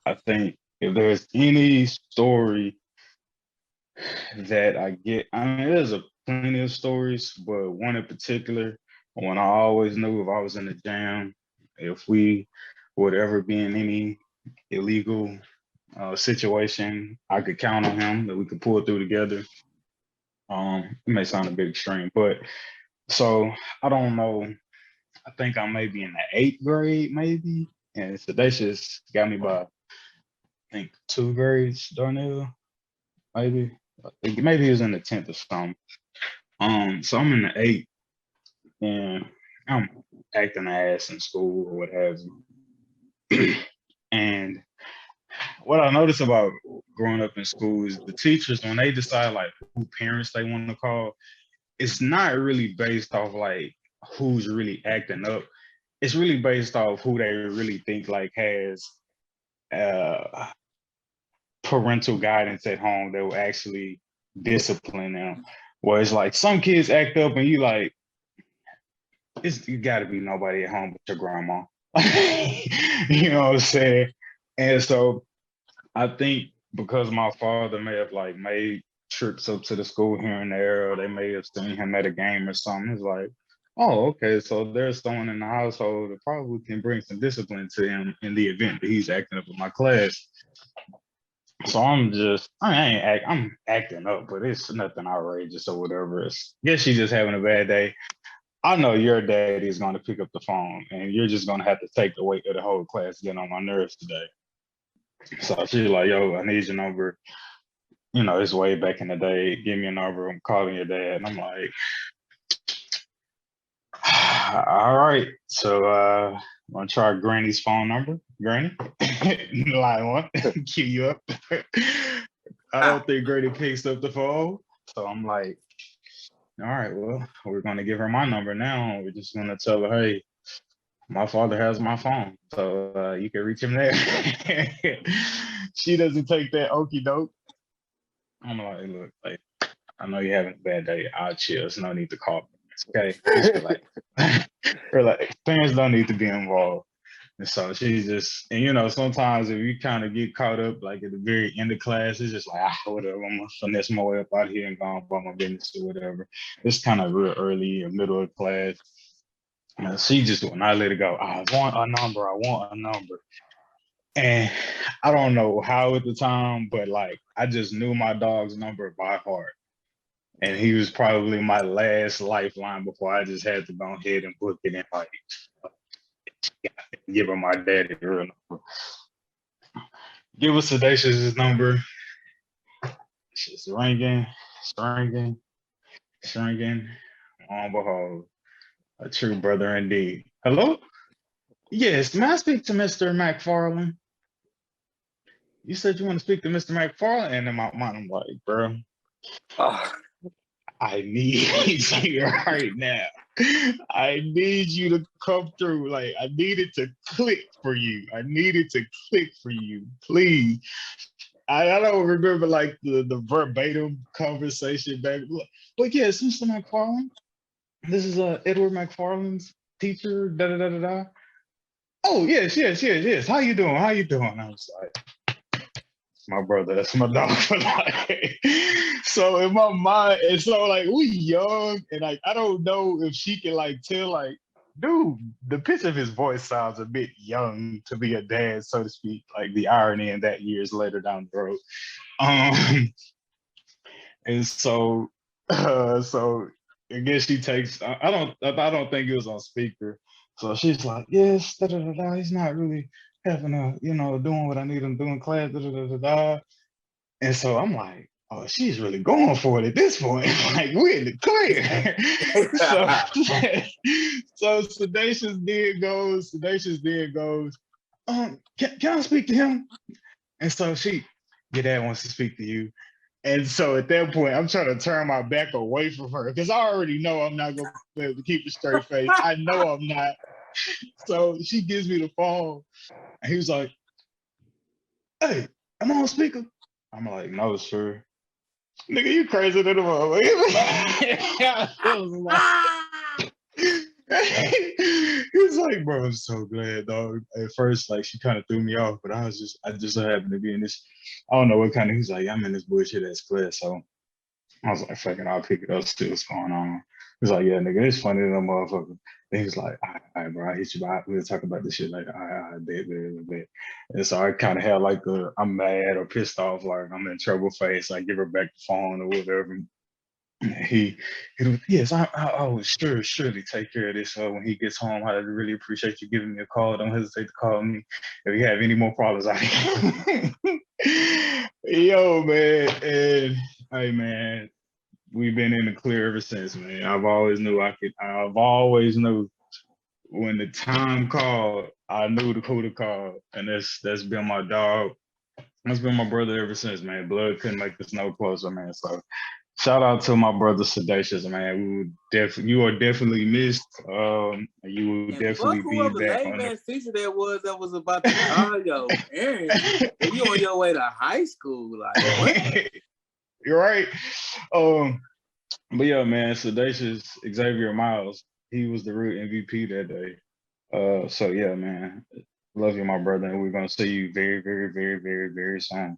I think if there's any story that I get, I mean, there's a plenty of stories, but one in particular, one I always knew if I was in the jam, if we would ever be in any illegal situation, I could count on him that we could pull it through together. It may sound a bit extreme, but so I don't know. I think I may be in the eighth grade, maybe, and Sedataious got me by I think 2 grades, Darnell, maybe. Maybe he was in the 10th or something. So I'm in the eighth and I'm acting ass in school or what have you. And what I notice about growing up in school is the teachers, when they decide like who parents they want to call, it's not really based off like who's really acting up. It's really based off who they really think like has uh parental guidance at home that will actually discipline them. Where it's like some kids act up and you like, you gotta be nobody at home but your grandma. You know what I'm saying? And so I think because my father may have like made trips up to the school here and there, or they may have seen him at a game or something, it's like, oh, okay, so there's someone in the household that probably can bring some discipline to him in the event that he's acting up in my class. So I'm acting up, but it's nothing outrageous or whatever. Guess she's just having a bad day. I know your daddy is going to pick up the phone and you're just going to have to take the weight of the whole class to get on my nerves today. So she's like, yo, I need your number. You know, it's way back in the day. Give me a number. I'm calling your dad. And I'm like, all right. So I'm going to try Granny's phone number. Granny, line one, cue you up. I don't think Granny picks up the phone. So I'm like, all right, well, we're going to give her my number now. We're just going to tell her, hey, my father has my phone, so you can reach him there. She doesn't take that okie doke. I'm like, look, like, I know you're having a bad day. I'll chill. There's no need to call me. Okay. We're like, parents don't need to be involved. And so she's just, and you know, sometimes if you kind of get caught up, like at the very end of class, it's just like, whatever, I'm gonna finesse my way up out here and go on about my business or whatever. It's kind of real early or middle of class. She just, when I let it go, I want a number, I want a number. And I don't know how at the time, but like, I just knew my dog's number by heart. And he was probably my last lifeline before I just had to go ahead and book it in like, give her my daddy real number. Give us Sedataious' number. It's ringing, ringing, ringing. On behold, a true brother indeed. Hello? Yes, may I speak to Mr. McFarland? You said you want to speak to Mr. McFarland? And in my mind, I'm like, bro, I need you right now. I need you to come through. Like, I need it to click for you. I need it to click for you, please. I don't remember like the verbatim conversation back, but yes, Mr. McFarland. This is Edward McFarland's teacher. Da da da da da. Oh yes. How you doing? How you doing? I was like, my brother, that's my dog for life. So in my mind, and so like we young, and like I don't know if she can like tell like, dude, the pitch of his voice sounds a bit young to be a dad, so to speak. Like the irony in that years later down the road. And so I guess she takes. I don't think it was on speaker. So she's like, yes, da da da da. He's not really having doing what I need him doing class, da da da da da. And so I'm like, oh, she's really going for it at this point. Like we're in the clear. So Sedataious then goes, can I speak to him? And so your dad wants to speak to you. And so at that point, I'm trying to turn my back away from her because I already know I'm not going to be able to keep a straight face. I know I'm not. So she gives me the phone and he was like, hey, am I on speaker? I'm like, no, sir. Nigga, you crazy than a motherfucker. He's like, bro, I'm so glad, dog. At first, like, she kind of threw me off, but I just so happened to be in this. I don't know what kind of. He's like, I'm in this bullshit ass class, so I was like, fucking, I'll pick it up, see what's going on. He's like, yeah, nigga, it's funny, that motherfucker. And he's like, all right, bro, I hit you, but we'll talk about this shit later. All right, bet. And so I kind of had like I'm mad or pissed off, like I'm in trouble face. I give her back the phone or whatever. He, yes, I will surely take care of this. When he gets home, I really appreciate you giving me a call. Don't hesitate to call me if you have any more problems. Yo, man, and hey, man, we've been in the clear ever since, man. I've always knew I could. I've always knew when the time called, I knew who to call, and that's been my dog. That's been my brother ever since, man. Blood couldn't make us no closer, man. So shout out to my brother Sedataious, man. You are definitely missed. You will And fuck definitely be whoever back lame on ass teacher that was about to call your parents. And you on your way to high school. Like, what? You're right. But yeah, man, Sedataious Xavier Miles, he was the real MVP that day. So yeah, man. Love you, my brother, and we're gonna see you very, very, very, very, very soon.